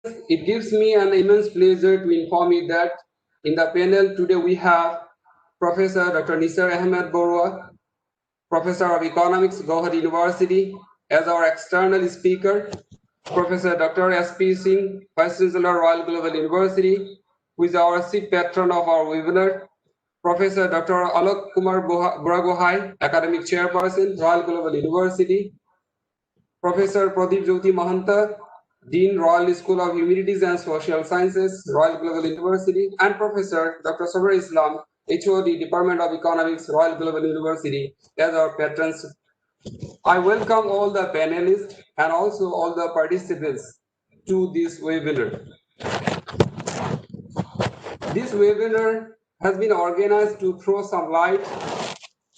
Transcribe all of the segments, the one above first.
it gives me an immense pleasure to inform you that in the panel today we have Professor Dr. Nisar Ahmed Borua, Professor of Economics, Gauhati University, as our external speaker, Professor Dr. S.P. Singh, Vice Chancellor, Royal Global University, who is our chief patron of our webinar, Professor Dr. Alok Kumar Buragohai, Academic Chairperson, Royal Global University, Professor Pradeep Jyoti Mahanta, Dean, Royal School of Humanities and Social Sciences, Royal Global University, and Professor Dr. Sabir Islam, HOD, Department of Economics, Royal Global University, as our patrons. I welcome all the panelists and also all the participants to this webinar. This webinar has been organized to throw some light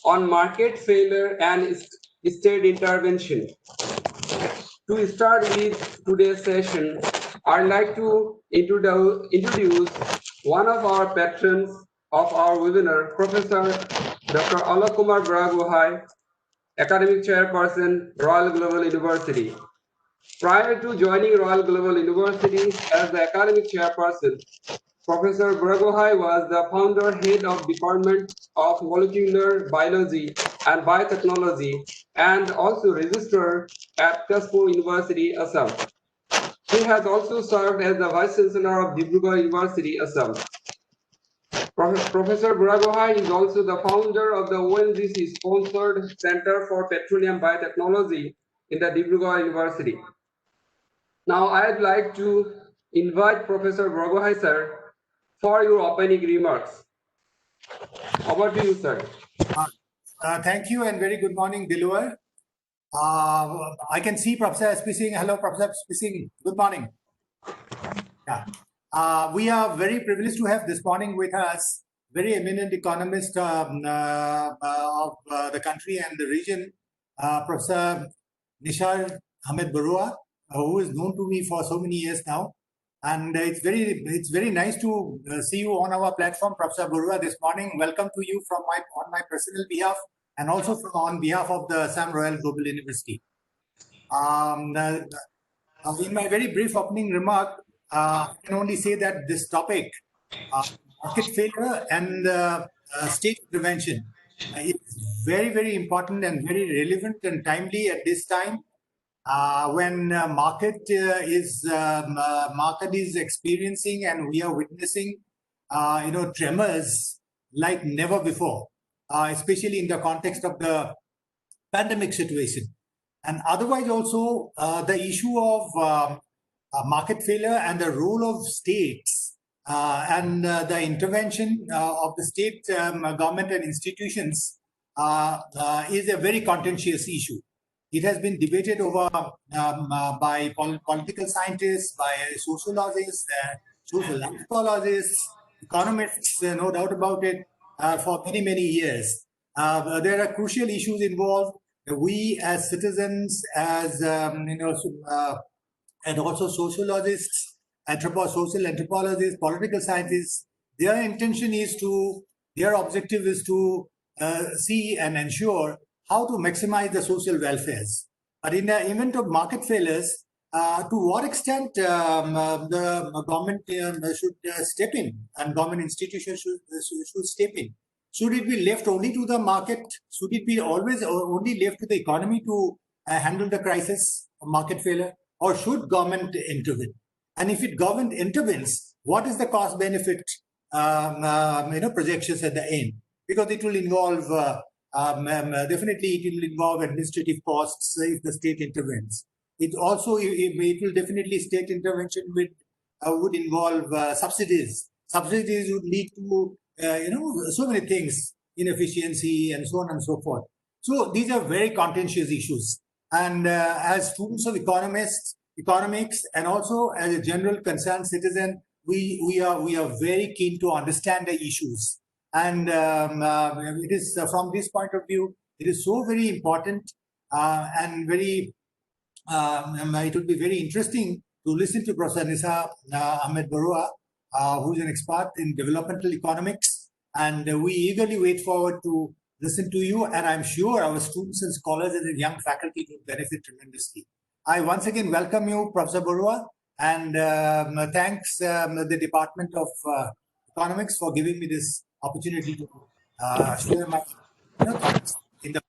on market failure and state intervention. To start with today's session, I'd like to introduce one of our patrons of our webinar, Professor Dr. Alok Kumar Buragohai, Academic Chairperson, Royal Global University. Prior to joining Royal Global University as the Academic Chairperson, Professor Buragohai was the founder head of Department of Molecular Biology and Biotechnology and also registered at Telugu University, Assam. He has also served as the Vice Chancellor of Dibrugarh University, Assam. Professor Buragohai is also the founder of the ONGC-sponsored Center for Petroleum Biotechnology in the Dibrugarh University. Now, I'd like to invite Professor Buragohai, sir, for your opening remarks. Over to you, sir. Thank you and very good morning, Dilwar. I can see Professor S.P. Singh. Hello, Professor S.P. Singh. Good morning. Yeah. We are very privileged to have this morning with us very eminent economist of the country and the region, Professor Nisar Ahmed Borua, who is known to me for so many years now. And it's very nice to see you on our platform, Professor Borua, this morning. Welcome to you on my personal behalf and also on behalf of the Assam Royal Global University. In my very brief opening remark, I can only say that this topic, market failure and state intervention, is very, very important and very relevant and timely at this time. When market is experiencing and we are witnessing, tremors like never before, especially in the context of the pandemic situation, and otherwise also the issue of market failure and the role of states and the intervention of the state government and institutions is a very contentious issue. It has been debated over by political scientists, by sociologists, social anthropologists, economists, no doubt about it, for many, many years. There are crucial issues involved. We as citizens, as and also sociologists, social anthropologists, political scientists, their objective is to see and ensure how to maximize the social welfares. But in the event of market failures, to what extent the government should step in and government institutions should step in? Should it be left only to the market? Should it be always only left to the economy to handle the crisis of market failure? Or should government intervene? And if government intervenes, what is the cost benefit projections at the end? Because it will involve definitely it will involve administrative costs if the state intervenes. It will definitely state intervention would involve subsidies. Subsidies would lead to so many things, inefficiency and so on and so forth. So these are very contentious issues. And as students of economics, and also as a general concerned citizen, we are very keen to understand the issues. And it is from this point of view, it is so very important and very. It would be very interesting to listen to Professor Nisar Ahmed Borua, who is an expert in developmental economics, and we eagerly wait forward to listen to you. And I'm sure our students and scholars and the young faculty will benefit tremendously. I once again welcome you, Professor Borua, And thanks the Department of Economics for giving me this opportunity to share my thoughts in the.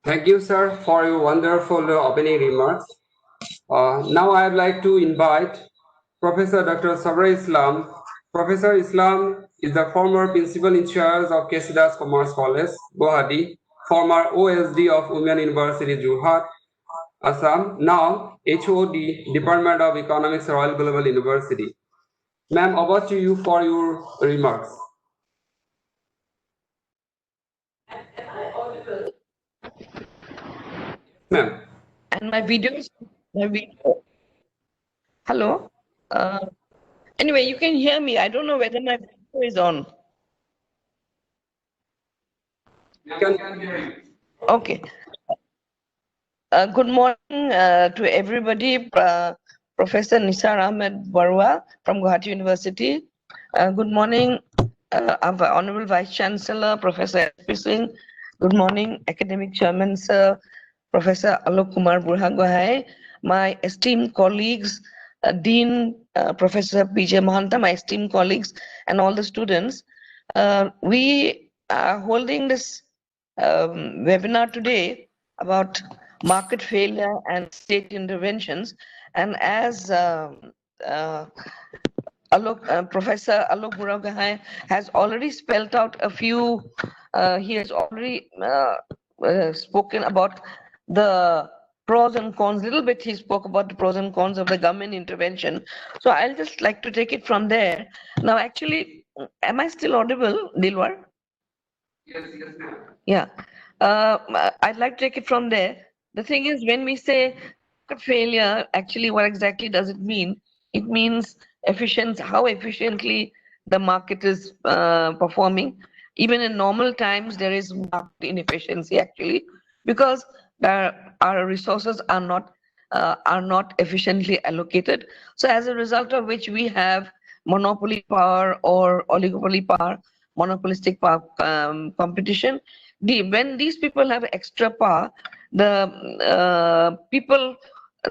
Thank you, sir, for your wonderful opening remarks. Now I'd like to invite Professor Dr. Sabra Islam. Professor Islam is the former principal in charge of Kesidas Commerce College, Guwahati, former OSD of Women University, Jorhat, Assam, now HOD, Department of Economics, Royal Global University. Ma'am, over to you for your remarks. Ma'am. And my video. Hello. Anyway, you can hear me. I don't know whether my video is on. I can hear you. Okay. Good morning to everybody. Professor Nisar Ahmed Barua from Guwahati University. Good morning, our Honorable Vice Chancellor, Professor S.P. Singh. Good morning, Academic Chairman, Sir, Professor Alok Kumar Burhagohai. My esteemed colleagues, Dean, Professor P.J. Mahanta, my esteemed colleagues, and all the students. We are holding this webinar today about market failure and state interventions. And as Professor Alok Burhagohai has already spelled out a few, he has already spoken about the pros and cons, little bit he spoke about the pros and cons of the government intervention. So I'll just like to take it from there. Now, actually, am I still audible, Dilwar? Yes, ma'am. Yeah, I'd like to take it from there. The thing is, when we say market failure, actually, what exactly does it mean? It means how efficiently the market is performing. Even in normal times, there is market inefficiency actually, because our resources are not efficiently allocated. So as a result of which we have monopoly power or oligopoly power, monopolistic power competition. When these people have extra power, the people,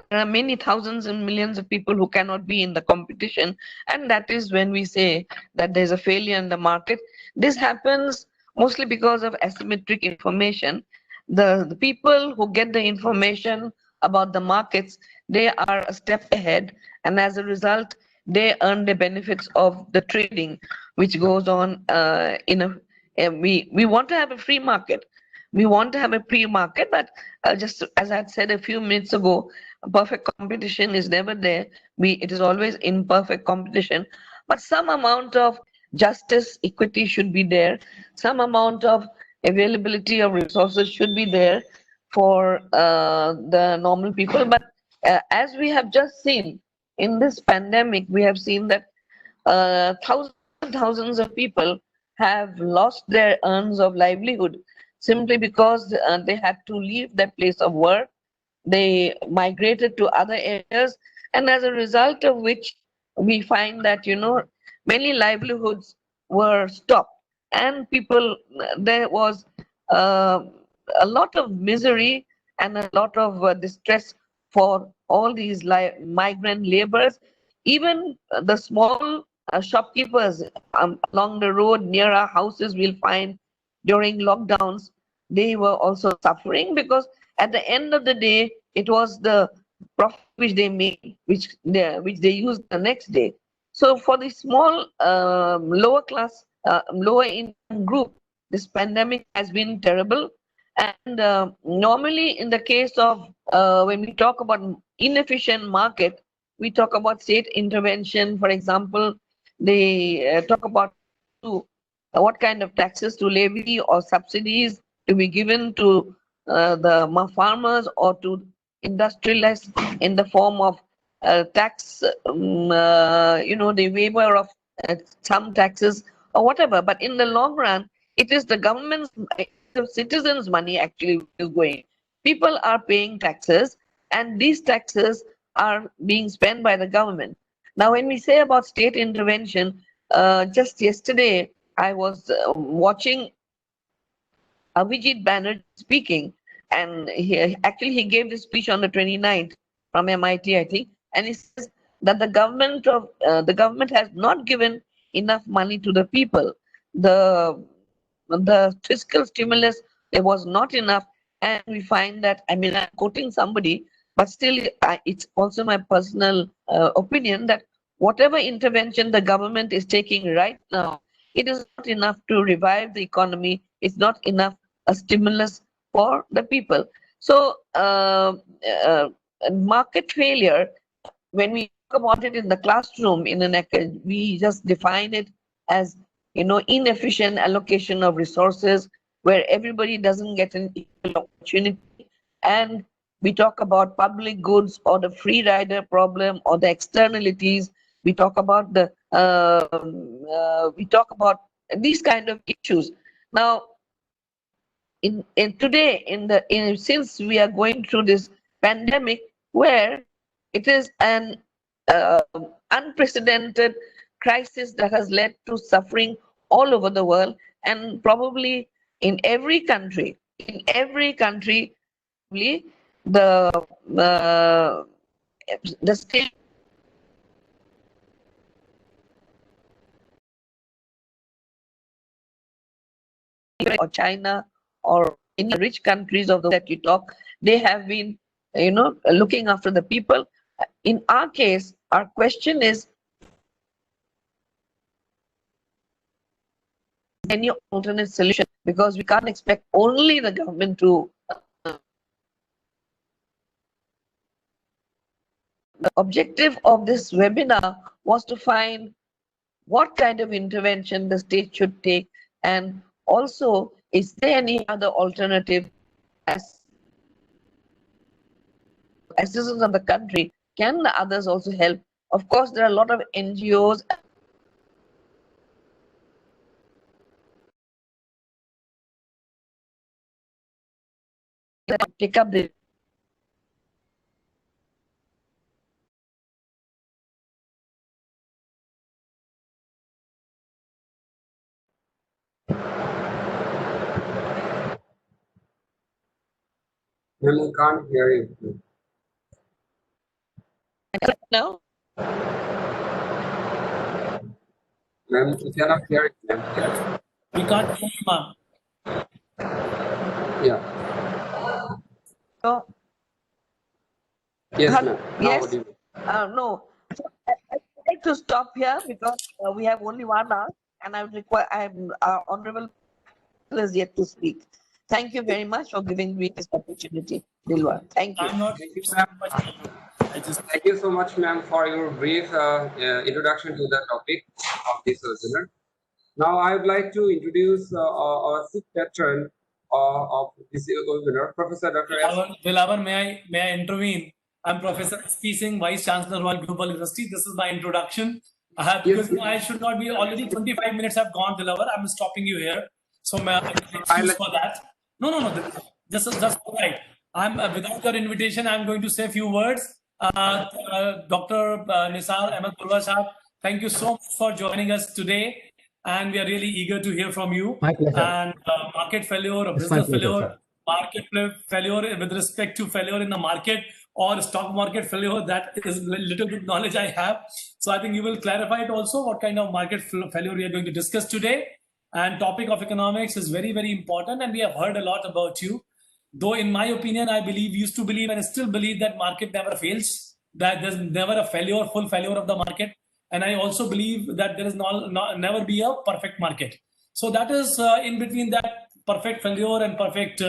there are many thousands and millions of people who cannot be in the competition, and that is when we say that there's a failure in the market. This happens mostly because of asymmetric information. The people who get the information about the markets, they are a step ahead, and as a result, they earn the benefits of the trading which goes on we want to have a free market. We want to have a free market, but just as I had said a few minutes ago, perfect competition is never there. It is always imperfect competition, but some amount of justice, equity should be there. Some amount of availability of resources should be there for the normal people. But as we have just seen in this pandemic, we have seen that thousands of people have lost their earns of livelihood simply because they had to leave their place of work. They migrated to other areas, and as a result of which we find that many livelihoods were stopped, and there was uh, a lot of misery and a lot of distress for all these migrant laborers. Even the small shopkeepers along the road near our houses, we'll find during lockdowns, they were also suffering, because at the end of the day, it was the profit which they made, which they used the next day. So for the small lower class, lower income group, this pandemic has been terrible. And normally in the case of when we talk about inefficient market, we talk about state intervention. For example, they talk about what kind of taxes to levy or subsidies to be given to the farmers or to industrialists in the form of tax, the waiver of some taxes or whatever. But in the long run, it is the government's, the citizens' money actually is going. People are paying taxes, and these taxes are being spent by the government. Now, when we say about state intervention, just yesterday I was watching Abhijit Banerjee speaking, and he gave this speech on the 29th from MIT, I think, and he says that the government has not given enough money to the people. The fiscal stimulus, there was not enough, and we find that, I mean, I'm quoting somebody, but still it's also my personal opinion that whatever intervention the government is taking right now, it is not enough to revive the economy. It's not enough a stimulus for the people. So market failure, when we talk about it in the classroom, we just define it as, inefficient allocation of resources where everybody doesn't get an equal opportunity. And we talk about public goods or the free rider problem or the externalities. We talk about these kind of issues. Now, since we are going through this pandemic, where it is an unprecedented crisis that has led to suffering all over the world, and probably in every country, the uh, the state or China or any rich countries of the that you talk, they have been, looking after the people. In our case, our question is, any alternate solution? Because we can't expect only the government to. The objective of this webinar was to find what kind of intervention the state should take, and also, is there any other alternative as citizens of the country? Can the others also help? Of course, there are a lot of NGOs that take up the Ma'am, we can't hear you. now. Ma'am, we cannot hear it, ma'am. We can't hear you, ma'am. Yeah. So, Yes, ma'am. yes. No. So, I'd like to stop here because we have only 1 hour, and I would require. Our honorable is yet to speak. Thank you very much for giving me this opportunity, Dilwar. Thank you. I'm not. Thank you so much, ma'am, for your brief introduction to the topic of this webinar. Now, I would like to introduce our sixth patron of this webinar, Professor Dr. Dilavar, may I intervene? I'm Professor S.P. Singh, Vice Chancellor, Royal Global University. This is my introduction. Because I should not be, already 25 minutes have gone, Dilavar. I'm stopping you here. So may I excuse for that? No. Just all right. I'm without your invitation, I'm going to say a few words. Dr. Nisar Ahmed Purwa Sahab, thank you so much for joining us today. And we are really eager to hear from you. My pleasure. And market failure, or business failure, market failure with respect to failure in the market or stock market failure, that is little bit knowledge I have. So I think you will clarify it also, what kind of market failure we are going to discuss today. And topic of economics is very, very important. And we have heard a lot about you. Though in my opinion, used to believe and I still believe that market never fails, that there's never a failure, full failure of the market. And I also believe that there is never be a perfect market. So that is in between that perfect failure and perfect,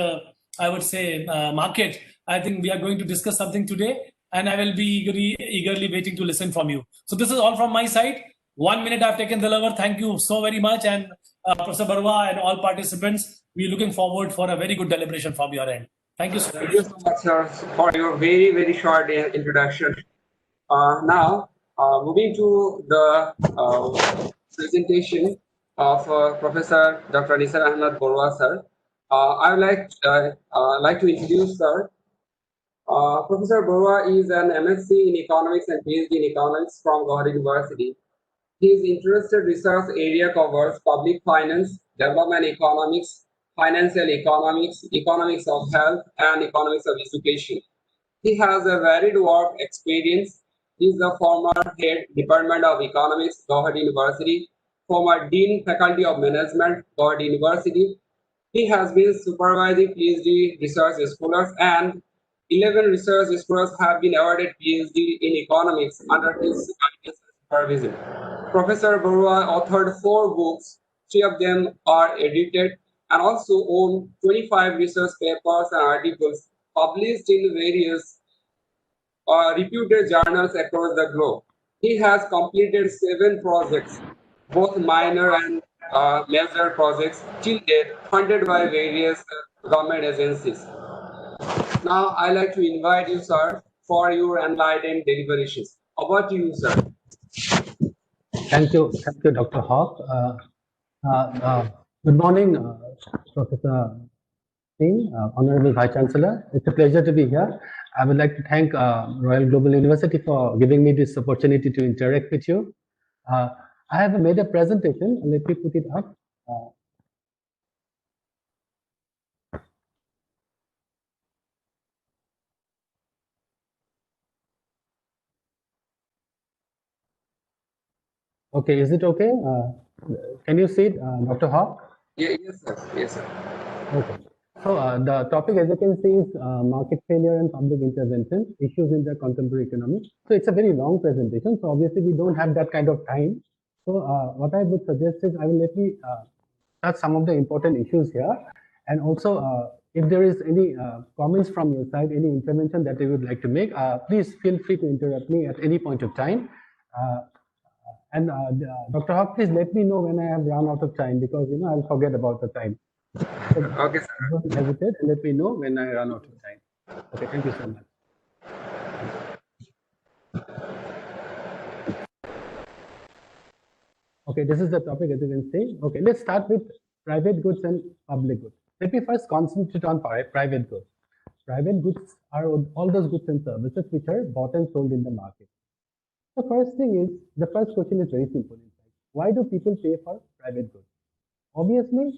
I would say, market. I think we are going to discuss something today, and I will be eagerly waiting to listen from you. So this is all from my side. 1 minute I've taken, Dilavar. Thank you so very much. And Professor Barua and all participants, we're looking forward for a very good deliberation from your end. Thank you so much. Thank you so much, sir, for your very, very short introduction. Now, moving to the presentation of Professor Dr. Nisar Ahmed Borwa, sir. I would like to introduce, sir. Professor Borwa is an MSc in Economics and PhD in Economics from Gohar University. His interested research area covers public finance, development economics, financial economics, economics of health, and economics of education. He has a varied work experience. He is the former head Department of Economics, Gauhati University, former Dean Faculty of Management, Gauhati University. He has been supervising PhD research scholars, and 11 research scholars have been awarded PhD in economics under his guidance and supervision. Professor Barua authored 4 books, 3 of them are edited, and also own 25 research papers and articles published in various reputed journals across the globe. He has completed 7 projects, both minor and major projects, till date, funded by various government agencies. Now, I'd like to invite you, sir, for your enlightened deliberations. Over to you, sir. Thank you, Dr. Hawk. Good morning, Professor Singh, Honorable Vice Chancellor. It's a pleasure to be here. I would like to thank Royal Global University for giving me this opportunity to interact with you. I have made a presentation. Let me put it up. Okay, is it okay? Can you see it, Dr. Hawk? Yeah, yes, sir. Yes, sir. Okay. So the topic, as you can see, is market failure and public intervention, issues in the contemporary economy. So it's a very long presentation. So obviously we don't have that kind of time. So what I would suggest is I will let me touch some of the important issues here. And also, if there is any comments from your side, any intervention that you would like to make, please feel free to interrupt me at any point of time. And Dr. Hawk, please let me know when I have run out of time, because I'll forget about the time. So Okay, sir. don't hesitate and let me know when I run out of time. Okay, thank you so much. Okay, this is the topic, as you can see. Okay, let's start with private goods and public goods. Let me first concentrate on private goods. Private goods are all those goods and services which are bought and sold in the market. The first thing is, the first question is very simple. In fact, why do people pay for private goods? Obviously,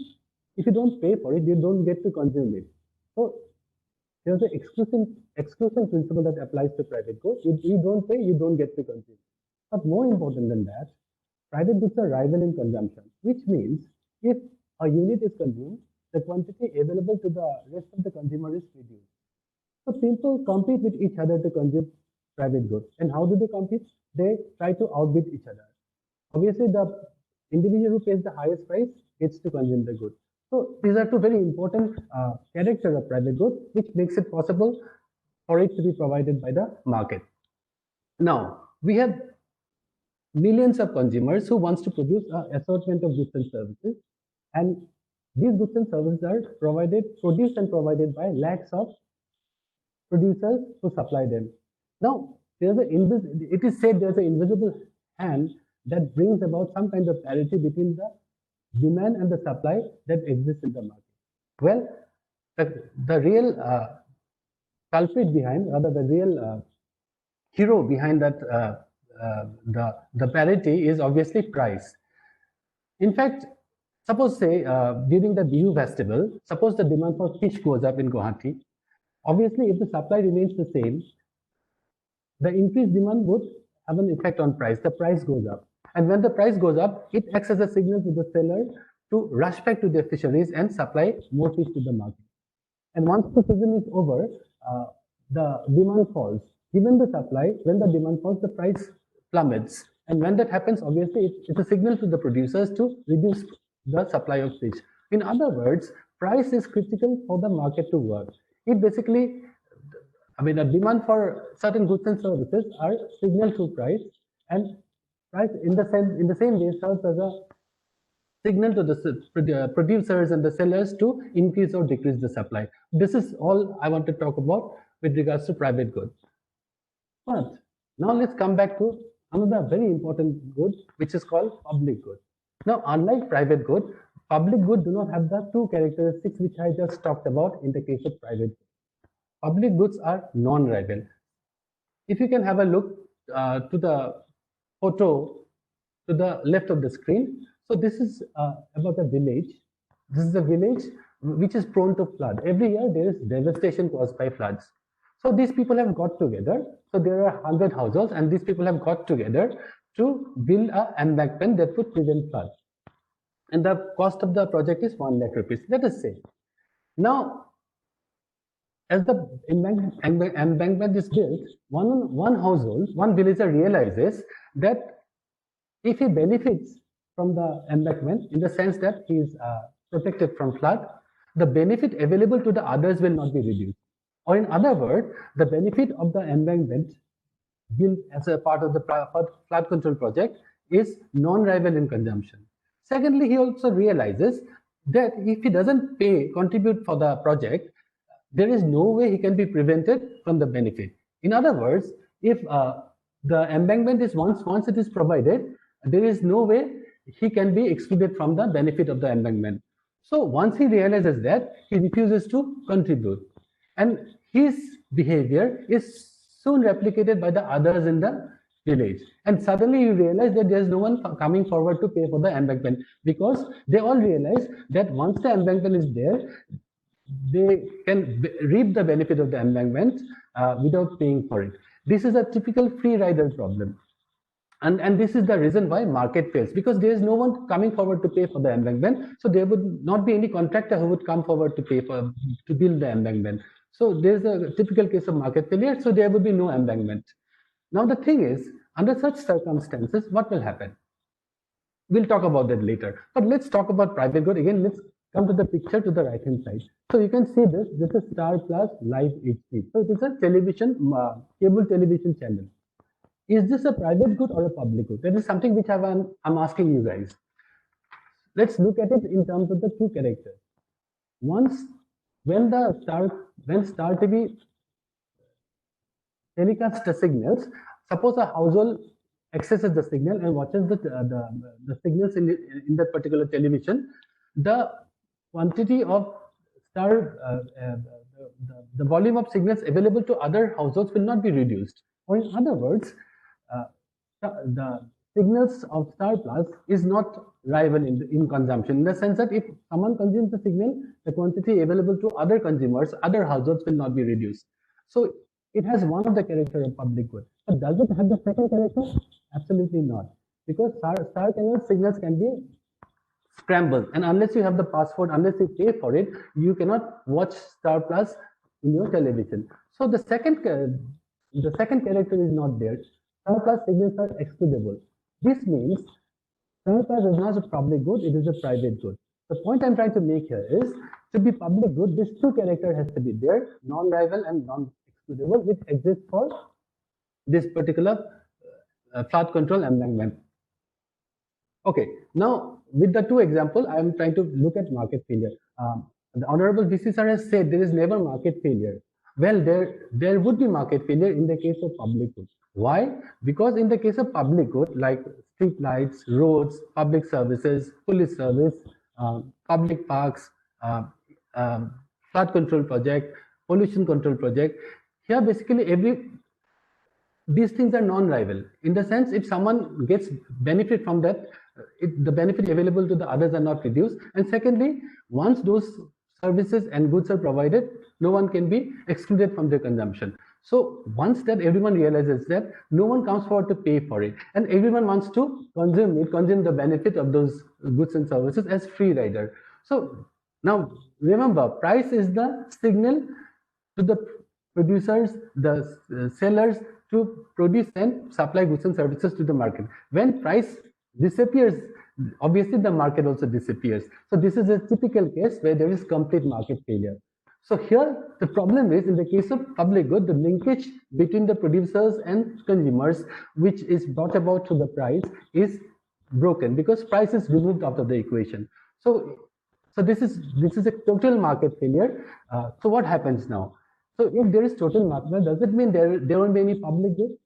if you don't pay for it, you don't get to consume it. So there's an exclusion principle that applies to private goods. If you don't pay, you don't get to consume. But more important than that, private goods are rival in consumption, which means if a unit is consumed, the quantity available to the rest of the consumer is reduced. So people compete with each other to consume private goods. And how do they compete? They try to outbid each other. Obviously, the individual who pays the highest price gets to consume the good. So these are 2 very important characters of private goods, which makes it possible for it to be provided by the market. Now, we have millions of consumers who wants to produce an assortment of goods and services, and these goods and services are produced and provided by lakhs of producers who supply them. Now, it is said there's an invisible hand that brings about some kind of parity between the demand and the supply that exists in the market. Well, the real culprit behind, rather the real hero behind that the parity is obviously price. In fact, suppose say during the Bihu festival, suppose the demand for fish goes up in Guwahati. Obviously, if the supply remains the same, the increased demand would have an effect on price. The price goes up. And when the price goes up, it acts as a signal to the seller to rush back to their fisheries and supply more fish to the market. And once the season is over, the demand falls. Given the supply, when the demand falls, the price plummets. And when that happens, obviously, it's a signal to the producers to reduce the supply of fish. In other words, price is critical for the market to work. It basically, a demand for certain goods and services are signaled through price, and price in the same way serves as a signal to the producers and the sellers to increase or decrease the supply. This is all I want to talk about with regards to private goods. But now let's come back to another very important good, which is called public good. Now, unlike private good, public good do not have the 2 characteristics which I just talked about in the case of private good. Public goods are non-rival. If you can have a look to the photo to the left of the screen. So this is about a village. This is a village which is prone to flood. Every year there is devastation caused by floods. So these people have got together. So there are 100 households, and these people have got together to build an embankment that would prevent flood. And the cost of the project is 1 lakh rupees, let us say. Now, as the embankment is built, one household, one villager realizes that if he benefits from the embankment in the sense that he is protected from flood, the benefit available to the others will not be reduced. Or in other words, the benefit of the embankment built as a part of the flood control project is non-rival in consumption. Secondly, he also realizes that if he doesn't contribute for the project, there is no way he can be prevented from the benefit. In other words, if the embankment is once it is provided, there is no way he can be excluded from the benefit of the embankment. So once he realizes that, he refuses to contribute. And his behavior is soon replicated by the others in the village. And suddenly you realize that there's no one coming forward to pay for the embankment, because they all realize that once the embankment is there, they can reap the benefit of the embankment without paying for it. This is a typical free rider problem. And this is the reason why market fails, because there is no one coming forward to pay for the embankment. So there would not be any contractor who would come forward to pay for to build the embankment. So there's a typical case of market failure. So there would be no embankment. Now the thing is, under such circumstances, what will happen? We'll talk about that later. But let's talk about private good again. Let's come to the picture to the right hand side. So you can see this. This is Star Plus Live HD. So it is a television, cable television channel. Is this a private good or a public good? That is something which I'm asking you guys. Let's look at it in terms of the two characters. When Star TV telecasts the signals, suppose a household accesses the signal and watches the signals in that particular television, the quantity of the volume of signals available to other households will not be reduced. Or in other words, the signals of Star Plus is not rival in consumption, in the sense that if someone consumes the signal, the quantity available to other consumers, other households will not be reduced. So it has one of the character of public good. But does it have the second character? Absolutely not. Because Star channel signals can be scrambled, and unless you have the password, unless you pay for it, you cannot watch Star Plus in your television. So the second character is not there. Star Plus signals are excludable. This means Star Plus is not a public good, it is a private good. The point I'm trying to make here is, to be public good, this two character has to be there, non-rival and non-excludable, which exists for this particular flood control embankment. Okay, now with the two examples, I am trying to look at market failure. The Honorable VC sir has said there is never market failure. Well, there would be market failure in the case of public good. Why? Because in the case of public good, like street lights, roads, public services, police service, public parks, flood control project, pollution control project, here basically these things are non-rival. In the sense, if someone gets benefit from that, the benefit available to the others are not reduced. And secondly, once those services and goods are provided, no one can be excluded from their consumption. So once that everyone realizes that, no one comes forward to pay for it, and everyone wants to consume the benefit of those goods and services as free rider. So now remember, price is the signal to the producers, the sellers, to produce and supply goods and services to the market. When price disappears, obviously the market also disappears. So this is a typical case where there is complete market failure. So here the problem is, in the case of public good, the linkage between the producers and consumers, which is brought about through the price, is broken because price is removed out of the equation. So this is a total market failure. So what happens now? So if there is total market failure, does it mean there won't be any public good?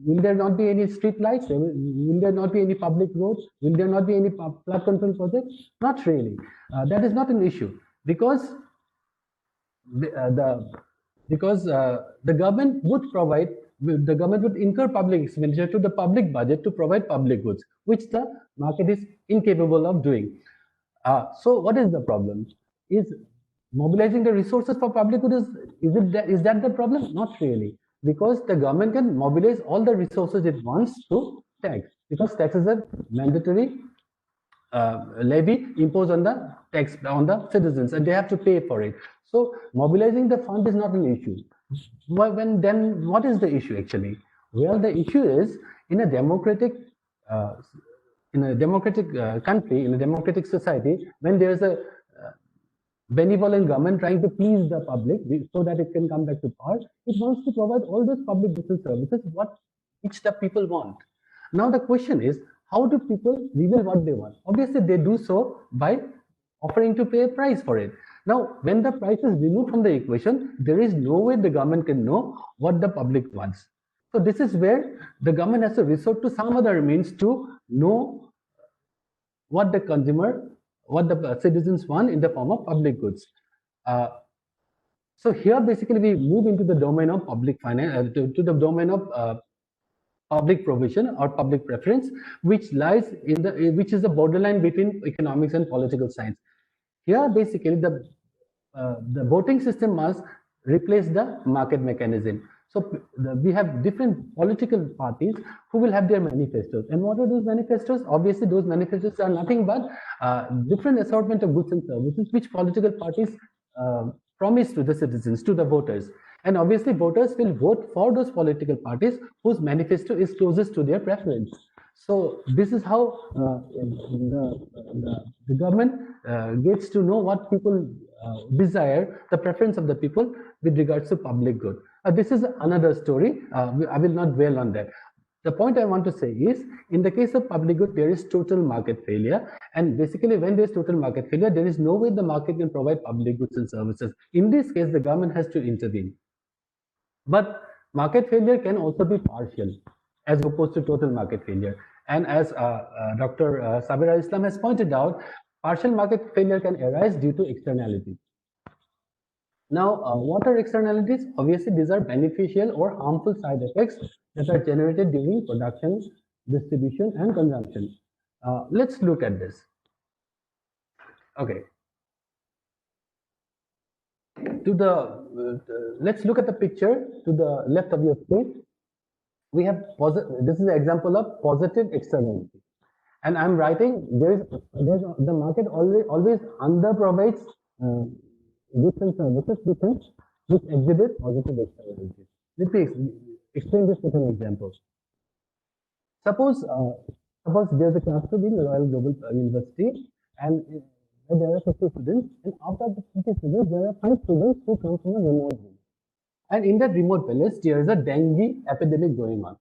Will there not be any street lights? Will there not be any public roads? Will there not be any flood control projects? Not really. That is not an issue, because the government would incur public expenditure to the public budget to provide public goods, which the market is incapable of doing. So what is the problem? Is mobilizing the resources for public good is that the problem? Not really, because the government can mobilize all the resources it wants through tax, because tax is a mandatory levy imposed on the citizens, and they have to pay for it. So mobilizing the fund is not an issue. Then what is the issue actually? Well, the issue is in a democratic country, in a democratic society, when there is a benevolent government trying to please the public so that it can come back to power, it wants to provide all those public goods and services which the people want. Now the question is, how do people reveal what they want? Obviously, they do so by offering to pay a price for it. Now, when the price is removed from the equation, there is no way the government can know what the public wants. So this is where the government has to resort to some other means to know what the consumer, what the citizens want in the form of public goods. So here, basically, we move into the domain of public finance, to the domain of public provision or public preference, which lies in which is the borderline between economics and political science. Here, basically, the voting system must replace the market mechanism. So we have different political parties who will have their manifestos. And what are those manifestos? Obviously, those manifestos are nothing but different assortment of goods and services which political parties promise to the citizens, to the voters. And obviously, voters will vote for those political parties whose manifesto is closest to their preference. So this is how the government gets to know what people desire, the preference of the people with regards to public good. This is another story. I will not dwell on that. The point I want to say is, in the case of public good, there is total market failure. And basically, when there is total market failure, there is no way the market can provide public goods and services. In this case, the government has to intervene. But market failure can also be partial, as opposed to total market failure. And as Dr. Sabira Islam has pointed out, partial market failure can arise due to externalities. Now, what are externalities? Obviously, these are beneficial or harmful side effects that are generated during production, distribution, and consumption. Let's look at this. Okay. Let's look at the picture to the left of your screen. We have this is an example of positive externality, and I'm writing the market always underprovides goods and services which exhibit positive externalities. Let me explain this with an example. Suppose there's a classroom in the Royal Global University, and there are 50 students, and out of the 50 students, there are 5 students who come from a remote village. And in that remote village, there is a dengue epidemic going on.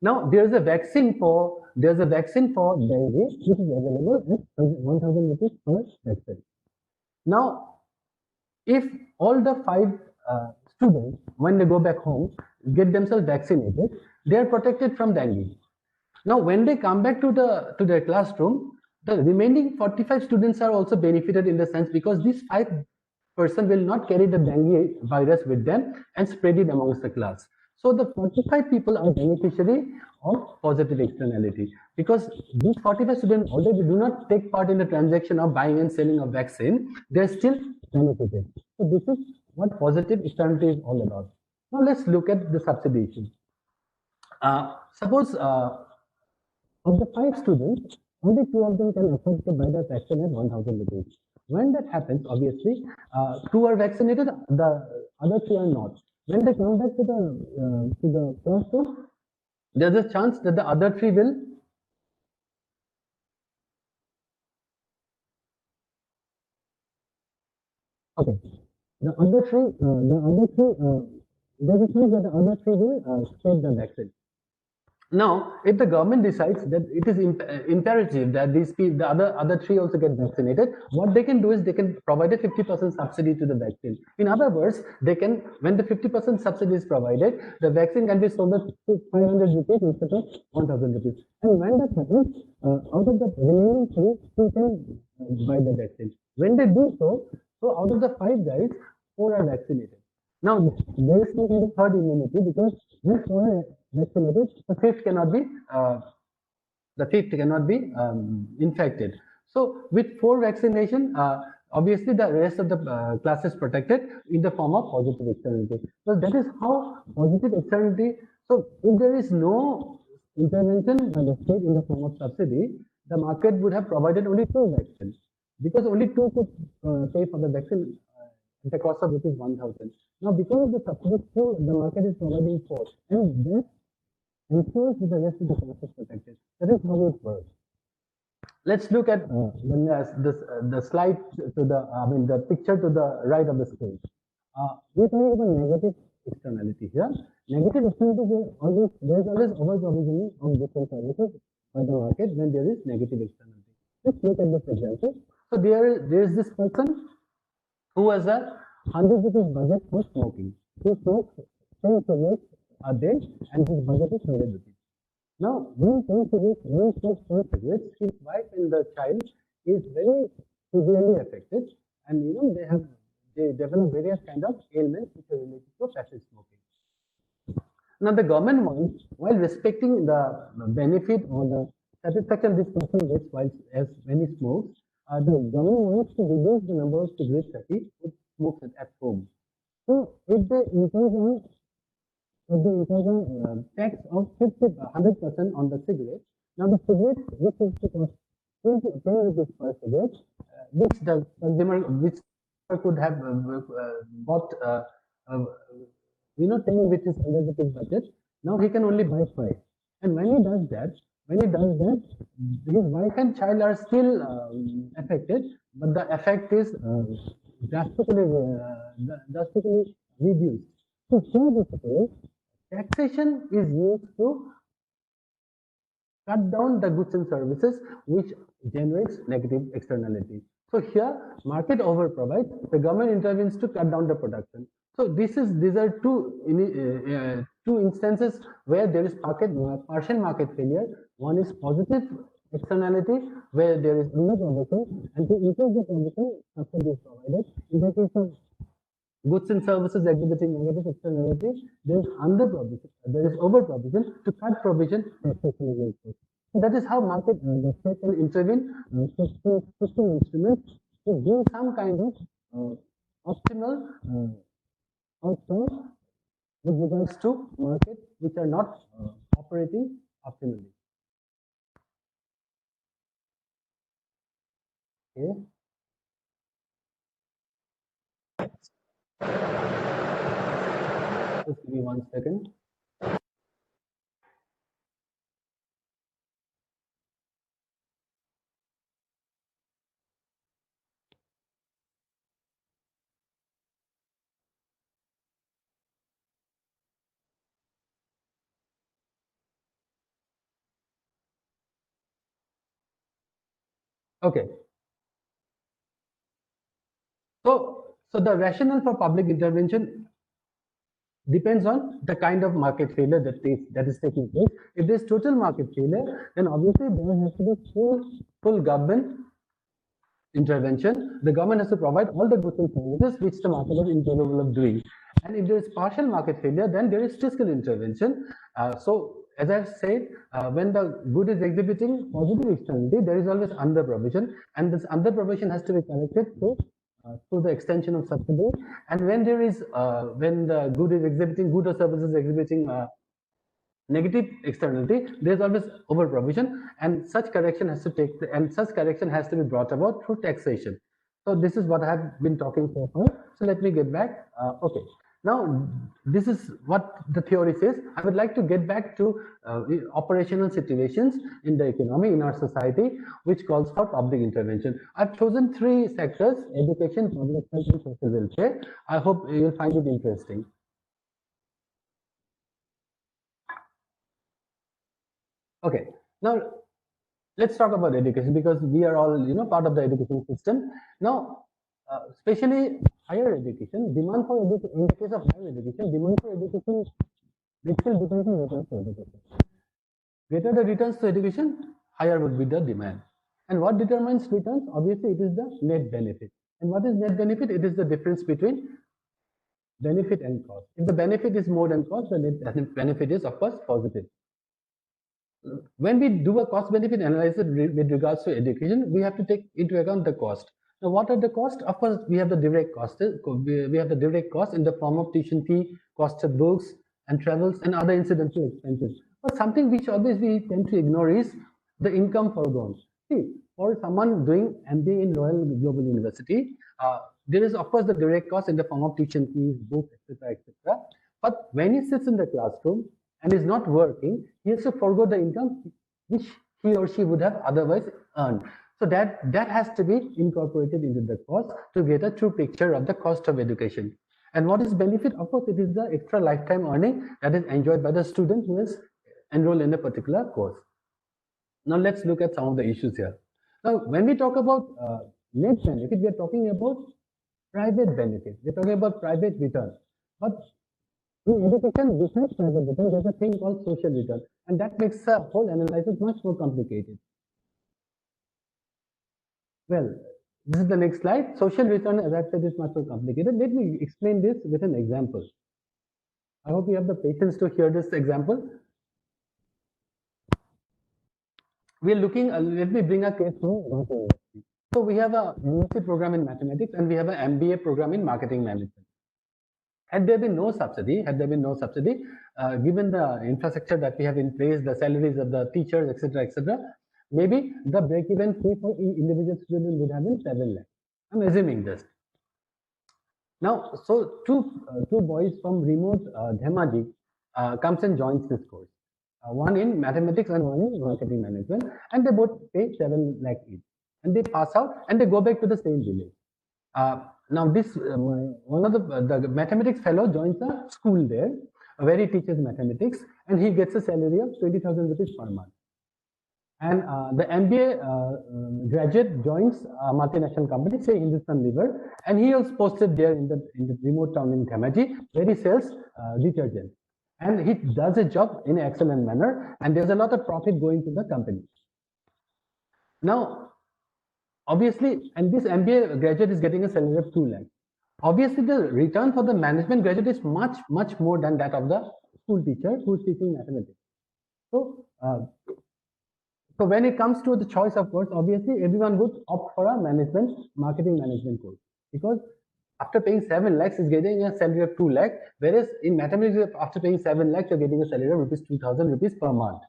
Now, there's a vaccine for dengue, which is available at 1,000 rupees per vaccine. Now, if all the 5 students, when they go back home, get themselves vaccinated, they are protected from dengue. Now, when they come back to their classroom, the remaining 45 students are also benefited in the sense because these 5 persons will not carry the dengue virus with them and spread it amongst the class. So the 45 people are beneficiary of positive externality because these 45 students already do not take part in the transaction of buying and selling of vaccine. They're still benefited. So this is what positive externality is all about. Now let's look at the substitution. Suppose of the 5 students, only 2 of them can afford to buy the vaccine at 1,000 rupees. When that happens, obviously, 2 are vaccinated, the other 3 are not. When they come back to the classroom, there's a chance that the other 3 will okay. There's a chance that the other 3 will spread the vaccine. Now, if the government decides that it is imperative that the other 3 also get vaccinated, what they can do is they can provide a 50% subsidy to the vaccine. In other words, they can, when the 50% subsidy is provided, the vaccine can be sold at 500 rupees instead of 1,000 rupees. And when that happens, out of the remaining 3, 2 can buy the vaccine. When they do so out of the 5 guys, 4 are vaccinated. Now, there is no kind of herd immunity because this 4 are vaccinated, the 5th cannot be infected. So with 4 vaccination, obviously the rest of the class is protected in the form of positive externality. So that is how positive externality. So if there is no intervention by the state in the form of subsidy, the market would have provided only 2 vaccines, because only 2 could pay for the vaccine at the cost of rupees 1,000. Now, because of the subsidy, the market is providing 4, and this ensures that the rest of the class is protected. That is how it works. Let's look at the slide to the, the picture to the right of the screen. We're talking about negative externality here. Negative externality is there's always over provisioning of different services by the market when there is negative externality. Let's look at this example. So there is this person who has a 100 rupees budget for smoking. He smokes 10 cigarettes a day, and his budget is 100 rupees. Now, when he smokes 10 cigarettes, his wife and the child is very severely affected, and they develop various kind of ailments which are related to passive smoking. Now, the government wants, while respecting the benefit or the satisfaction this person gets when he smokes, the government wants to reduce the number of cigarettes that he smokes at home. So, if they impose tax of 100% on the cigarette. Now the cigarette, which is to cost 10 rupees per cigarette, which the consumer, which could have bought, 10 which is 100 rupees budget. Now he can only buy 5. And when he does that, his wife and child are still affected, but the effect is drastically reduced. So here basically, taxation is used to cut down the goods and services which generates negative externality. So here, market over provides, the government intervenes to cut down the production. So these are two instances where there is partial market failure. One is positive externality, where there is under provision, and to increase the provision, subsidy is provided. In the case of goods and services exhibiting negative externality, there is under provision, there is over provision. To cut provision, so that is how market the state will intervene, fiscal instruments to give some kind of optimal outcome with regards to markets which are not operating optimally. Okay. Just give me 1 second. Okay. So the rationale for public intervention depends on the kind of market failure that is taking place. If there's total market failure, then obviously there has to be full government intervention. The government has to provide all the goods and services which the market is incapable of doing. And if there is partial market failure, then there is fiscal intervention. So as I've said, when the good is exhibiting positive externality, there is always under provision, and this under provision has to be corrected through the extension of subsidy. And when there is when the good or services exhibiting negative externality, there is always over provision, and such correction has to be brought about through taxation. So this is what I have been talking so far. So let me get back. Okay. Now, this is what the theory says. I would like to get back to operational situations in the economy, in our society, which calls for public intervention. I've chosen 3 sectors: education, public health, and social welfare. I hope you'll find it interesting. Okay, now let's talk about education, because we are all part of the education system. Now, especially higher education, demand for education, in the case of higher education, demand for education basically depends on returns to education. Greater the returns to education, higher would be the demand. And what determines returns? Obviously, it is the net benefit. And what is net benefit? It is the difference between benefit and cost. If the benefit is more than cost, the net benefit is, of course, positive. When we do a cost benefit analysis with regards to education, we have to take into account the cost. Now, what are the costs? Of course, we have the direct costs. We have the direct cost in the form of tuition fee, cost of books and travels and other incidental expenses. But something which always we tend to ignore is the income foregone. See, for someone doing MBA in Royal Global University, there is of course the direct cost in the form of tuition fees, books, etc., etc. But when he sits in the classroom and is not working, he has to forego the income which he or she would have otherwise earned. So that has to be incorporated into the cost to get a true picture of the cost of education. And what is benefit? Of course, it is the extra lifetime earning that is enjoyed by the student who is enrolled in a particular course. Now let's look at some of the issues here. Now, when we talk about net benefit, we are talking about private benefit. We're talking about private return. But in education, besides private return, there's a thing called social return, and that makes the whole analysis much more complicated. Well, this is the next slide. Social return, as I said, is much more complicated. Let me explain this with an example. I hope you have the patience to hear this example. We are looking, let me bring a case to. So we have a university program in mathematics and we have an MBA program in marketing management. Had there been no subsidy, given the infrastructure that we have in place, the salaries of the teachers, etc., maybe the break-even fee for individual student would have been 7 lakhs. I'm assuming this. Now, so two boys from remote Dhemaji comes and joins this course. One in mathematics and one in marketing management, and they both pay 7 lakh each. And they pass out and they go back to the same village. Now, this one of the mathematics fellow joins a school there, where he teaches mathematics, and he gets a salary of 20,000 rupees per month. And the MBA graduate joins a multinational company, say Hindustan Liver, and he was posted there in the remote town in Dhemaji, where he sells detergent. And he does a job in an excellent manner, and there's a lot of profit going to the company. Now, obviously, and this MBA graduate is getting a salary of 2 lakhs. Obviously, the return for the management graduate is much, much more than that of the school teacher who is teaching mathematics. So, so when it comes to the choice of course, obviously everyone would opt for a marketing management course, because after paying 7 lakhs is getting a salary of 2 lakhs, whereas in mathematics after paying 7 lakhs you're getting a salary of rupees 2,000 rupees per month.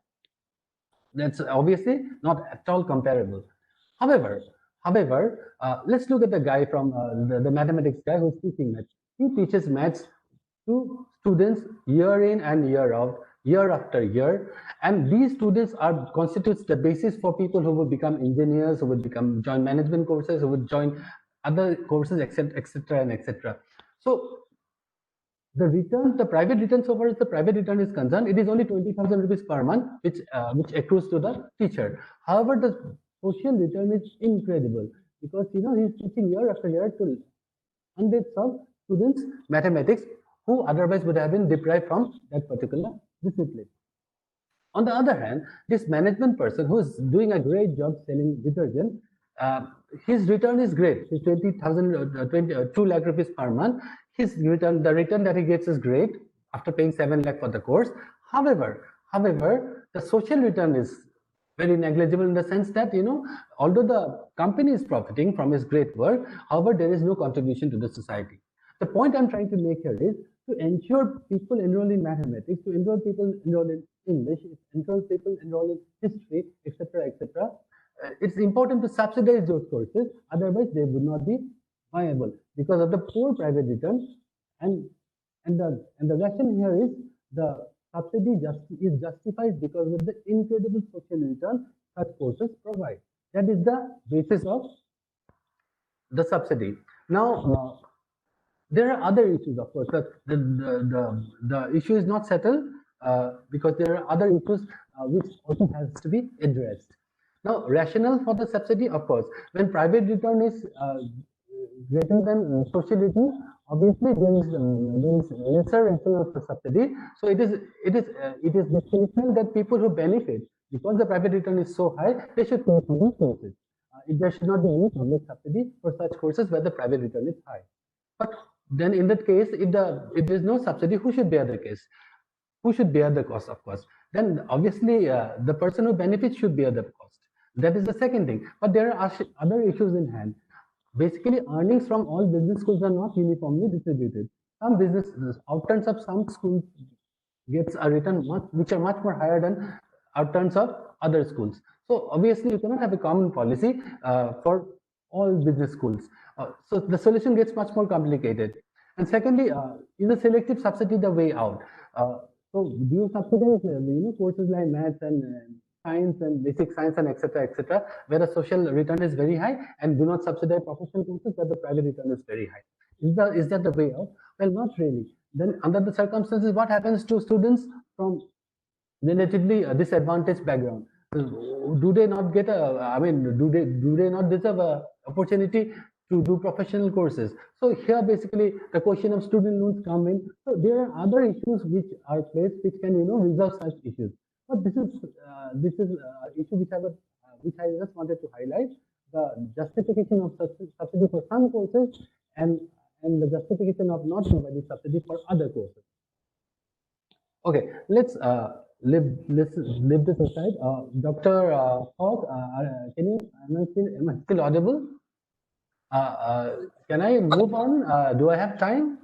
That's obviously not at all comparable. However, let's look at the guy from the mathematics guy who's teaching maths. He teaches maths to students year in and year out, year after year, and these students constitutes the basis for people who would become engineers, who would join management courses, who would join other courses, etc. So the return, the private return, so far as the private return is concerned, it is only 20,000 rupees per month, which accrues to the teacher. However, the social return is incredible, because he's teaching year after year to hundreds of students mathematics who otherwise would have been deprived from that particular discipline. On the other hand, this management person who is doing a great job selling detergent, his return is great. His 2 lakh rupees per month. His return, the return that he gets is great after paying 7 lakh for the course. However, the social return is very negligible in the sense that, although the company is profiting from his great work, however, there is no contribution to the society. The point I'm trying to make here is to ensure people enroll in mathematics, to enroll people enroll in English, enroll people enroll in history, etc., it's important to subsidize those courses, otherwise they would not be viable because of the poor private return. And the lesson here is the subsidy is justified because of the incredible social return such courses provide. That is the basis of the subsidy. Now, there are other issues, of course. The issue is not settled because there are other issues which also has to be addressed. Now, rationale for the subsidy, of course, when private return is greater than social return, obviously there is lesser rationale for subsidy. So it is essential that people who benefit, because the private return is so high, they should pay for these courses. There should not be any public subsidy for such courses where the private return is high. But then in that case, if there is no subsidy, who should bear the case? Who should bear the cost, of course? Then obviously the person who benefits should bear the cost. That is the second thing. But there are other issues in hand. basically earnings from all business schools are not uniformly distributed. Some business outturns of some schools gets a return which are much more higher than outturns of other schools. So obviously you cannot have a common policy for all business schools. So the solution gets much more complicated. And secondly, is a selective subsidy the way out? So do you subsidize courses like maths and science and basic science and etc., where the social return is very high, and do not subsidize professional courses where the private return is very high? Is that the way out? Well, not really. Then under the circumstances, what happens to students from relatively disadvantaged background? Do they not get do they not deserve a opportunity to do professional courses? So here basically the question of student loans come in. So there are other issues which are placed which can resolve such issues. But this is issue which I just wanted to highlight: the justification of subsidy for some courses and the justification of not providing subsidy for other courses. Okay, let's leave this aside. Dr. Hawk, am I still audible? Can I move on? Do I have time?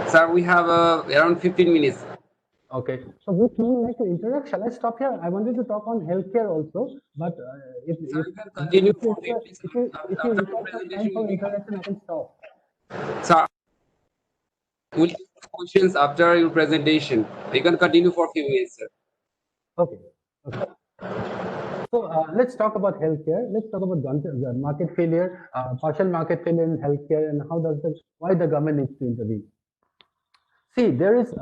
Sir, we have around 15 minutes. Okay, so which you would like to interact? Shall I stop here? I wanted to talk on healthcare also, but if you require some time for interaction, I can stop. Sir, we'll have questions after your presentation. You can continue for a few minutes, sir. Okay. So let's talk about healthcare. Let's talk about the market failure, partial market failure in healthcare, and why the government needs to intervene. See, there's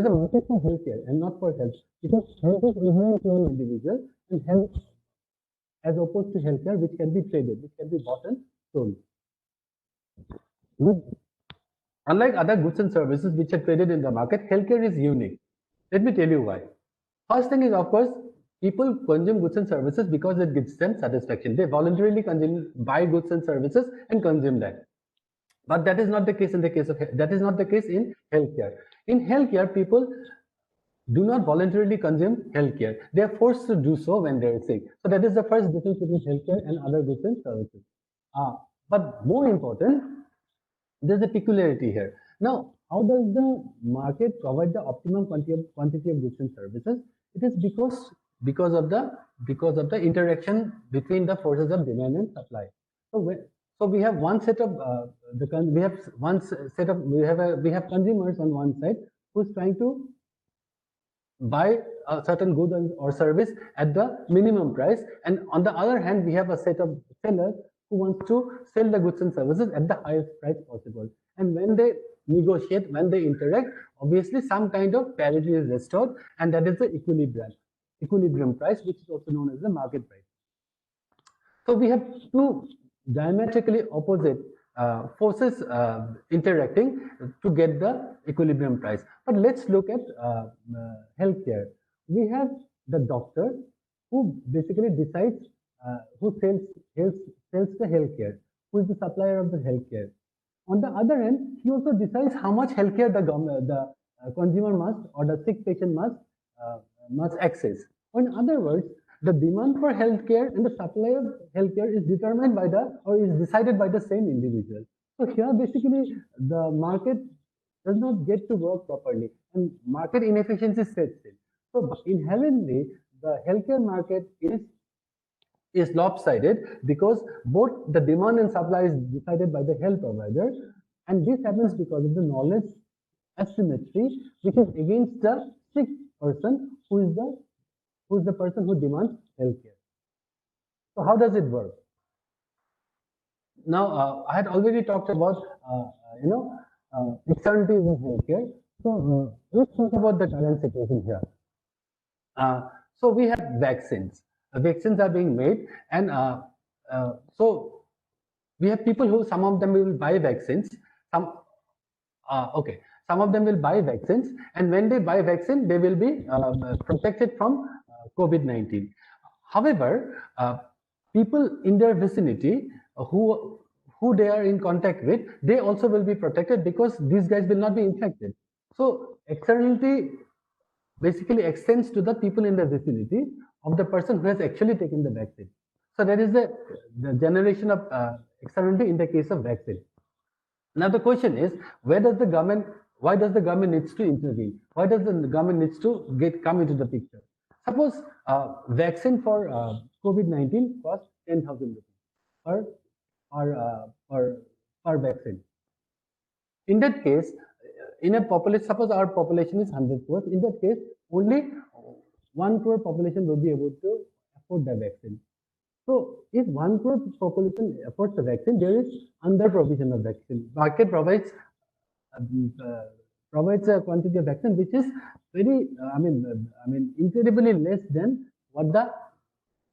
a market for healthcare and not for health, because health is inherent to an individual, and health, as opposed to healthcare, which can be traded, which can be bought and sold. Unlike other goods and services which are traded in the market, healthcare is unique. Let me tell you why. First thing is, of course, people consume goods and services because it gives them satisfaction. They voluntarily buy goods and services and consume that. But that is not the case in healthcare. In healthcare, people do not voluntarily consume healthcare. They are forced to do so when they are sick. So that is the first difference between healthcare and other goods and services. But more important, there's a peculiarity here. Now, how does the market provide the optimum quantity of goods and services? It is because of the interaction between the forces of demand and supply. So we have one set of we have consumers on one side who's trying to buy a certain good or service at the minimum price, and on the other hand, we have a set of sellers who wants to sell the goods and services at the highest price possible. And when they negotiate, when they interact, obviously some kind of parity is restored, and that is the equilibrium price, which is also known as the market price. So we have two diametrically opposite forces interacting to get the equilibrium price. But let's look at healthcare. We have the doctor who basically decides who sells the healthcare, who is the supplier of the healthcare. On the other hand, he also decides how much healthcare the consumer must, or the sick patient must access. Or in other words, the demand for healthcare and the supply of healthcare is determined by is decided by the same individual. So here, basically, the market does not get to work properly, and market inefficiency sets in. So inherently, the healthcare market is lopsided, because both the demand and supply is decided by the health provider, and this happens because of the knowledge asymmetry, which is against the sick person who is the person who demands healthcare. So how does it work? Now, I had already talked about externalities in healthcare. So let's talk about the current situation here. So we have vaccines. Vaccines are being made, and so we have people who, some of them will buy vaccines. Some of them will buy vaccines, and when they buy vaccine, they will be protected from COVID-19. However, people in their vicinity who they are in contact with, they also will be protected, because these guys will not be infected. So externality basically extends to the people in the vicinity of the person who has actually taken the vaccine. So that is the generation of externality in the case of vaccine. Now the question is, why does the government needs to intervene? Why does the government needs to come into the picture? Suppose vaccine for COVID-19 costs 10,000 rupees per vaccine. In that case, in a population, suppose our population is 100 crores. In that case, only 1 crore population will be able to afford the vaccine. So if 1 crore population affords the vaccine, there is under provision of vaccine. Market provides a quantity of vaccine which is very, incredibly less than what the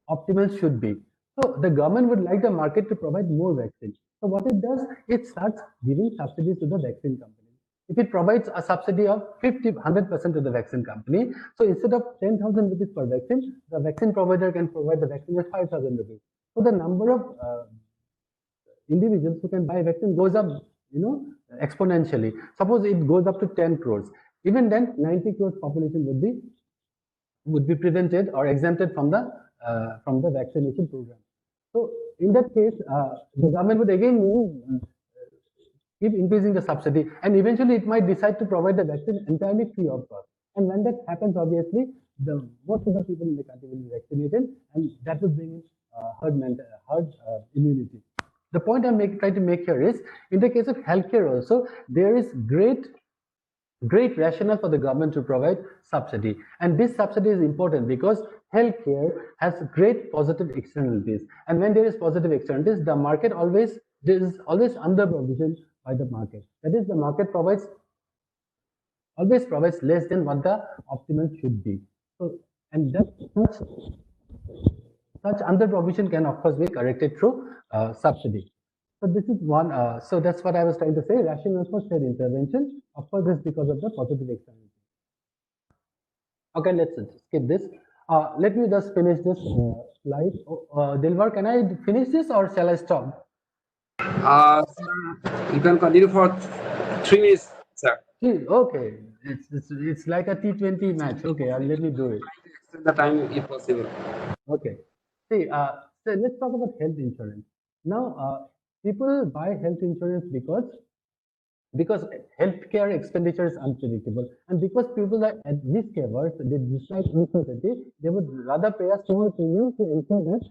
optimal should be. So the government would like the market to provide more vaccine. So what it does, it starts giving subsidies to the vaccine company. If it provides a subsidy of 100% to the vaccine company, so instead of 10,000 rupees per vaccine, the vaccine provider can provide the vaccine at 5,000 rupees. So the number of individuals who can buy vaccine goes up, exponentially. Suppose it goes up to 10 crores. Even then, 90 crores population would be prevented or exempted from the vaccination program. So in that case, the government would again keep increasing the subsidy, and eventually it might decide to provide the vaccine entirely free of cost. And when that happens, obviously, most of the people in the country will be vaccinated, and that will bring in herd immunity. The point I'm trying to make here is, in the case of healthcare also, there is great rationale for the government to provide subsidy, and this subsidy is important because healthcare has great positive externalities, and when there is positive externalities, the market there is always under provision by the market. That is, the market always provides less than what the optimal should be. So, and that such under provision can of course be corrected through subsidy. So this is one. So that's what I was trying to say. Rationale for state intervention, of course, is because of the positive externality. Okay, let's skip this. Let me just finish this slide. Dilbar, can I finish this or shall I stop? You can continue for 3 minutes, sir. Okay, it's like a T20 match. Okay, let me do it. Extend the time if possible. Okay. See, so let's talk about health insurance. Now, people buy health insurance because healthcare expenditure is unpredictable, and because people are at risk averse, they dislike uncertainty. They would rather pay a small premium to ensure that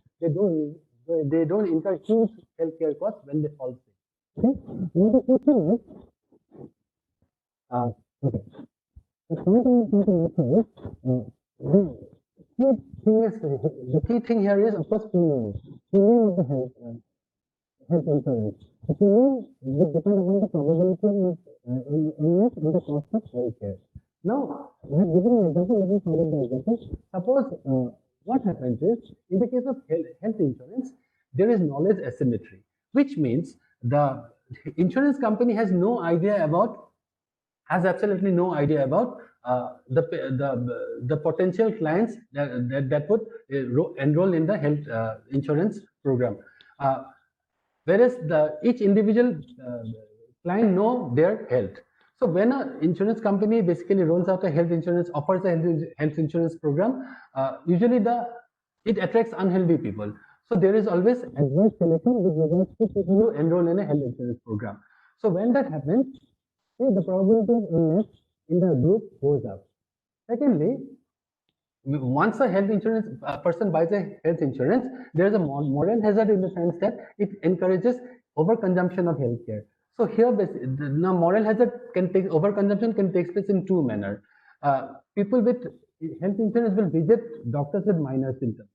they don't incur huge healthcare costs when they fall sick. Okay. Now the question is, okay. The key thing here is, of course, premium. Premium of the health insurance. The premium will depend upon the probability of illness and the cost of healthcare. Now, we have given an example. Let me follow the example. Suppose what happens is, in the case of health insurance, there is knowledge asymmetry, which means the insurance company has absolutely no idea about the potential clients that would enroll in the health insurance program, whereas each individual client know their health. So when an insurance company basically rolls out a health insurance, offers a health insurance program, usually it attracts unhealthy people. So there is always adverse selection with regards to people who enroll in a health insurance program. So when that happens, the probability of illness in the group goes up. Secondly, once a health insurance person buys a health insurance, there is a moral hazard in the sense that it encourages overconsumption of healthcare. So here, now moral hazard overconsumption can take place in two manners. People with health insurance will visit doctors with minor symptoms.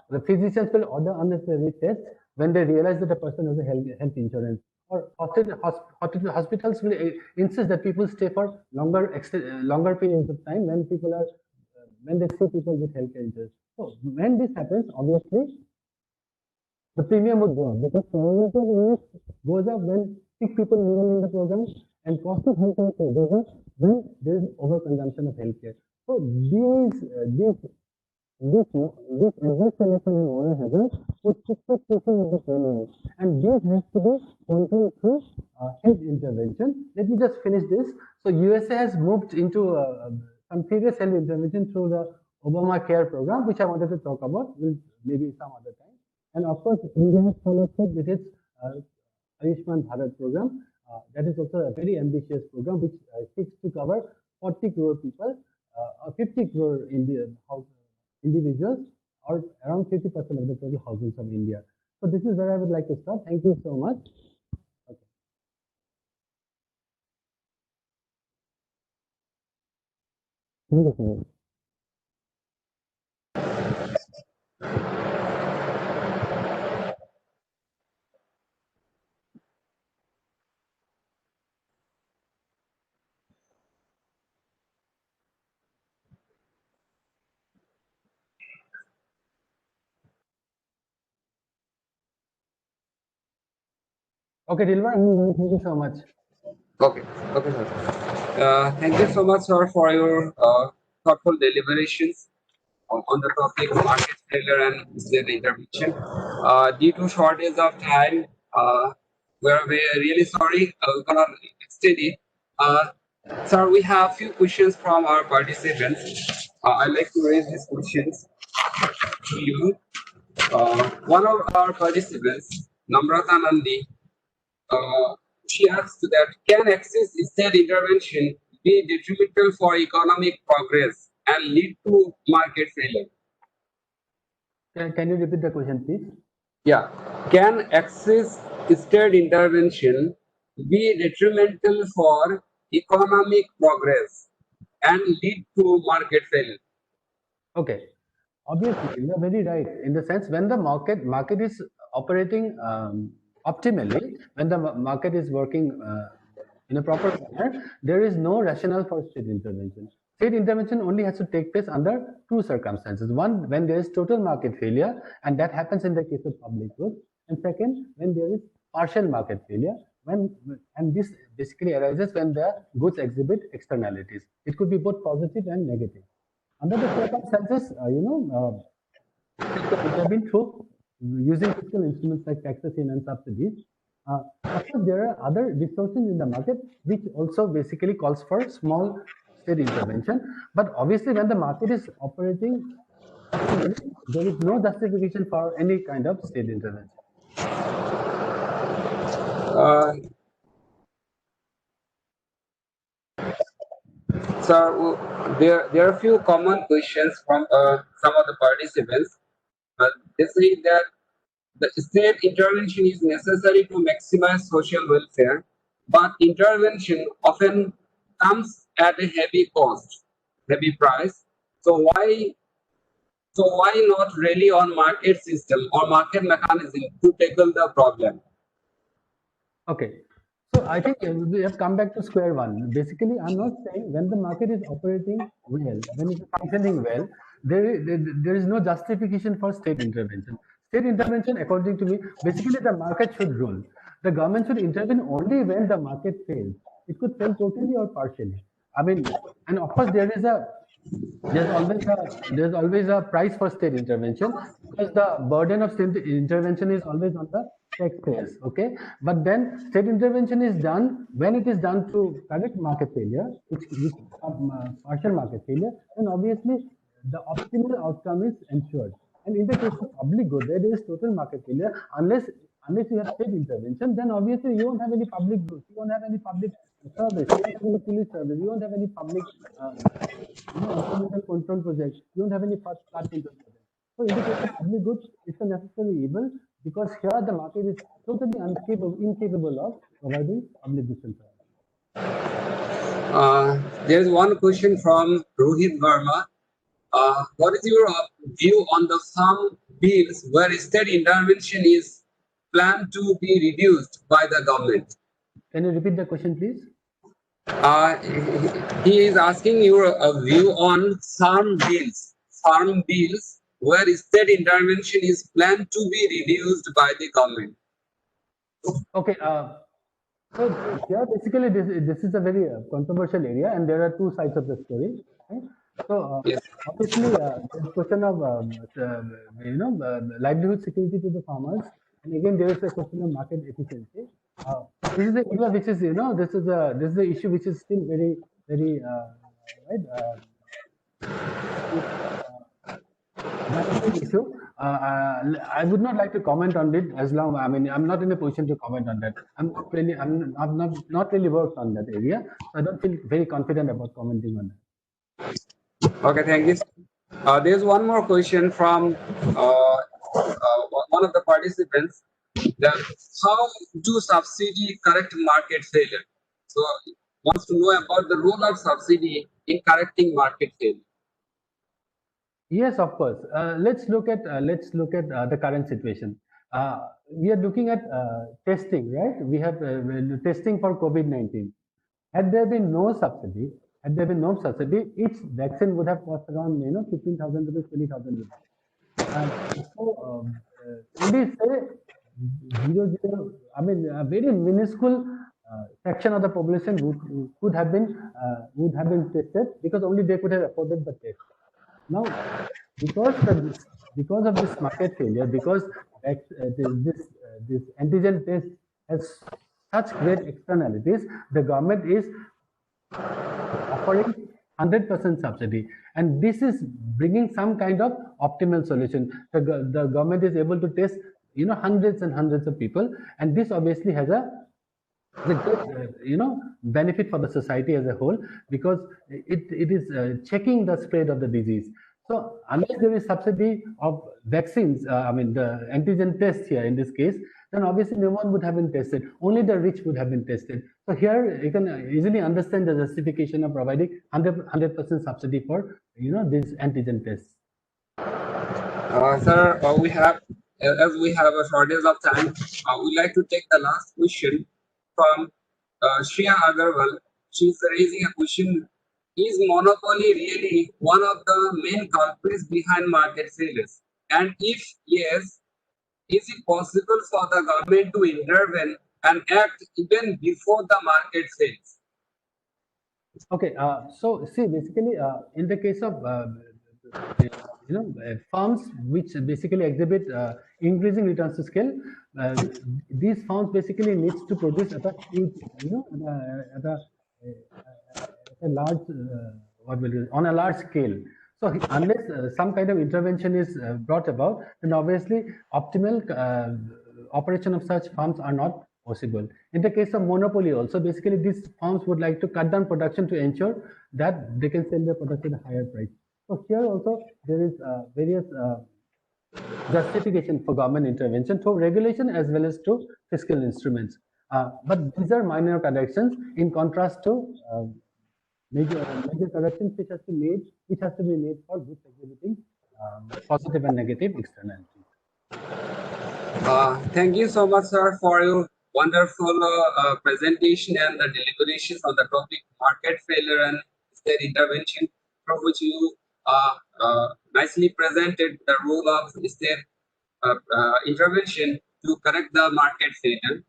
The physicians will order unnecessary tests when they realize that a person has a health insurance. Or hospitals will insist that people stay for longer periods of time when they see people with health insurance. So when this happens, obviously the premium would go up because probability of illness goes up when sick people enroll in the program, and cost of healthcare goes up when there is overconsumption of healthcare. So this adverse selection and moral hazard would fluctuate with the premium, and this has to be controlled through health intervention. Let me just finish this. So USA has moved into some serious health intervention through the Obamacare program, which I wanted to talk about maybe some other time. And of course, India has followed up with its Ayushman Bharat program. That is also a very ambitious program which seeks to cover 40 crore people, 50 crore individuals, or around 50% of the total households of India. So this is where I would like to stop. Thank you so much. Okay. Thank you so much. Okay, Dilbar, thank you so much. Okay, okay, sir. Thank you so much, sir, for your thoughtful deliberations on the topic market failure and state intervention. Due to shortage of time, we're really sorry. We're gonna extend it. Sir, we have few questions from our participants. I'd like to raise these questions to you. One of our participants, Namrata Nandi, uh, she asks that can excess state intervention be detrimental for economic progress and lead to market failure? Can you repeat the question, please? Yeah. Can excess state intervention be detrimental for economic progress and lead to market failure? Okay. Obviously, you are very right. In the sense, when the market is operating optimally, when the market is working in a proper manner, there is no rationale for state intervention. State intervention only has to take place under two circumstances. One, when there is total market failure, and that happens in the case of public goods. And second, when there is partial market failure, and this basically arises when the goods exhibit externalities. It could be both positive and negative. Under the circumstances, it have been through using fiscal instruments like taxation and subsidies. Of course, there are other distortions in the market which also basically calls for small state intervention. But obviously, when the market is operating optimally, there is no justification for any kind of state intervention. Uh, so there are a few common questions from some of the participants. They say that the state intervention is necessary to maximize social welfare, but intervention often comes at a heavy cost, heavy price. So why not really on market system or market mechanism to tackle the problem? Okay. So I think we have come back to square one. Basically, I'm not saying when the market is operating well, when it is functioning well, there is no justification for state intervention. State intervention, according to me, basically the market should rule. The government should intervene only when the market fails. It could fail totally or partially. I mean, and of course there's always a price for state intervention because the burden of state intervention is always on the taxpayers. Okay, but then state intervention is done when it is done through correct market failure, which partial market failure, then obviously the optimal outcome is ensured. And in the case of public good, where there is total market failure, unless you have state intervention, then obviously you won't have any public goods, you won't have any public service, you won't have any police service, you won't have any public environmental control projects. You don't have any flood control projects. So in the case of public goods, it's a necessary evil because here the market is totally incapable of providing public goods and services. There is one question from Rohit Verma. What is your view on the some bills where state intervention is planned to be reduced by the government? Can you repeat the question, please? He is asking your view on farm bills where state intervention is planned to be reduced by the government. Okay. So here basically this is a very controversial area, and there are two sides of the story. Right? So Yes. obviously, the question of livelihood security to the farmers, and again there is a question of market efficiency. This is the area which is this is the issue which is still very right. That's a big issue. I would not like to comment on it as long. I mean, I'm not in a position to comment on that. I'm not really worked on that area, so I don't feel very confident about commenting on that. Okay, thank you. There's one more question from one of the participants. That how do subsidy correct market failure? So wants to know about the role of subsidy in correcting market failure. Yes, of course. Let's look at the current situation. We are looking at testing, right? We have testing for COVID-19. Had there been no subsidy, each vaccine would have cost around 15,000 rupees, 20,000 rupees. Only say 0.0. I mean, a very minuscule section of the population would have been tested because only they could have afforded the test. Now, because of this market failure, because this antigen test has such great externalities, the government is offering 100% subsidy, and this is bringing some kind of optimal solution. The government is able to test hundreds and hundreds of people, and this obviously has a great benefit for the society as a whole, because it is checking the spread of the disease. So unless there is subsidy of vaccines, I mean the antigen test here in this case, then obviously no one would have been tested. Only the rich would have been tested. So here you can easily understand the justification of providing 100% subsidy for these antigen tests. Sir, as we have a shortage of time, we'd like to take the last question from Shreya Agarwal. She's raising a question: is monopoly really one of the main culprits behind market failures? And if yes, is it possible for the government to intervene and act even before the market fails? Okay, so see, basically, in the case of firms which basically exhibit increasing returns to scale, these firms basically needs to produce at a huge, at a large, on a large scale. So unless some kind of intervention is brought about, then obviously optimal operation of such firms are not possible. In the case of monopoly also, basically these firms would like to cut down production to ensure that they can sell their product at a higher price. So here also there is various justification for government intervention through regulation as well as through fiscal instruments. But these are minor corrections in contrast to major corrections which has to be made for goods exhibiting positive and negative externalities. Thank you so much, sir, for your wonderful presentation and the deliberations on the topic market failure and state intervention, for which you nicely presented the role of state intervention to correct the market failure.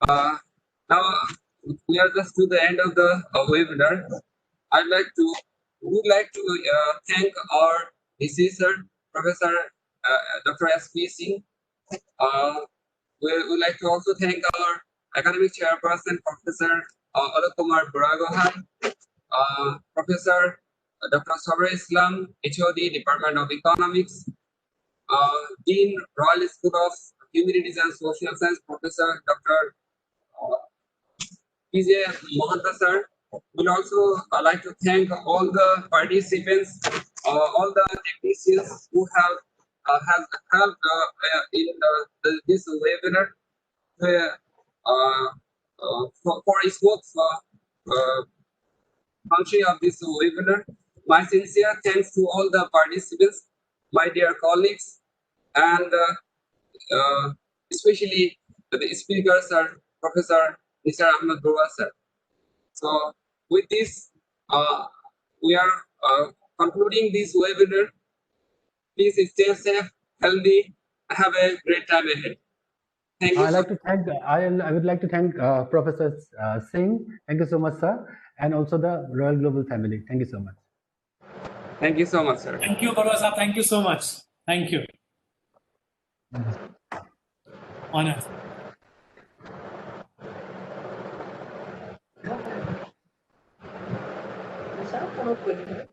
Now we are just to the end of the webinar. Would like to thank our sir, Professor Dr. S.P. Singh. We would like to also thank our academic chairperson, Professor Alakumar Buragohan, Professor Dr. Sabra Islam, HOD, Department of Economics, Dean, Royal School of Humanities and Social Science, Professor Dr. PJ Mohanta sir. We'll also like to thank all the participants, all the technicians who have helped in this webinar for smooth functioning of this webinar. My sincere thanks to all the participants, my dear colleagues, and especially the speaker, sir, Professor Mr. Ahmed Burwa, sir. So with this, we are concluding this webinar. Please stay safe, healthy, have a great time ahead. Thank you. I would like to thank Professor Singh. Thank you so much, sir, and also the Royal Global family. Thank you so much. Thank you so much, sir. Thank you, Barwa sir. Thank you so much. Thank you. Honor. Sir, come up with it.